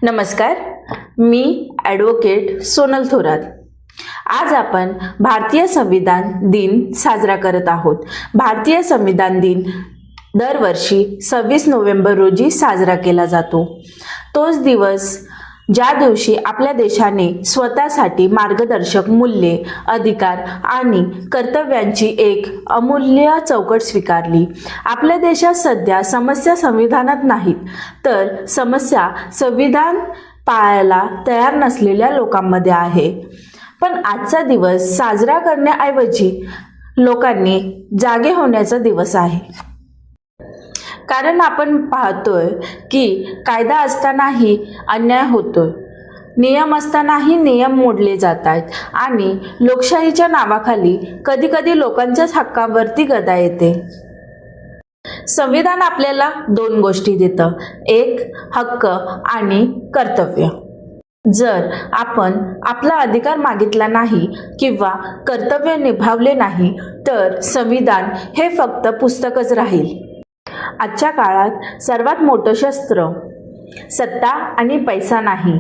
नमस्कार, मी ॲडव्होकेट सोनल थोरात। आज आपण भारतीय संविधान दिन साजरा करत आहोत। भारतीय संविधान दिन दरवर्षी 26 नोव्हेंबर रोजी साजरा केला जातो। तोच दिवस ज्या दिवशी आपल्या देशाने स्वतःसाठी मार्गदर्शक मूल्ये, अधिकार आणि कर्तव्यांची एक अमूल्य चौकट स्वीकारली। आपल्या देशात सध्या समस्या संविधानात नाहीत, तर समस्या संविधान पाळायला तयार नसलेल्या लोकांमध्ये आहे। पण आजचा दिवस साजरा करण्याऐवजी लोकांनी जागे होण्याचा दिवस आहे। कारण आपण पाहतोय की कायदा असतानाही अन्याय होतोय, नियम असतानाही नियम मोडले जात आहेत आणि लोकशाहीच्या नावाखाली कधी कधी लोकांच्याच हक्कांवरती गदा येते। संविधान आपल्याला दोन गोष्टी देतं, एक हक्क आणि कर्तव्य। जर आपण आपला अधिकार मागितला नाही किंवा कर्तव्य निभावले नाही तर संविधान हे फक्त पुस्तकच राहील। आजच्या काळात सर्वात मोठं शस्त्र सत्ता आणि पैसा नाही,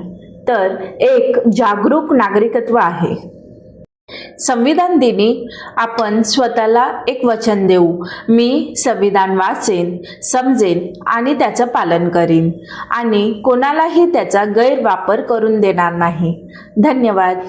तर एक जागरूक नागरिकत्व आहे। संविधान दिनी आपण स्वतःला एक वचन देऊ, मी संविधान वाचेन, समजेन आणि त्याचं पालन करीन आणि कोणालाही त्याचा गैरवापर करून देणार नाही। धन्यवाद।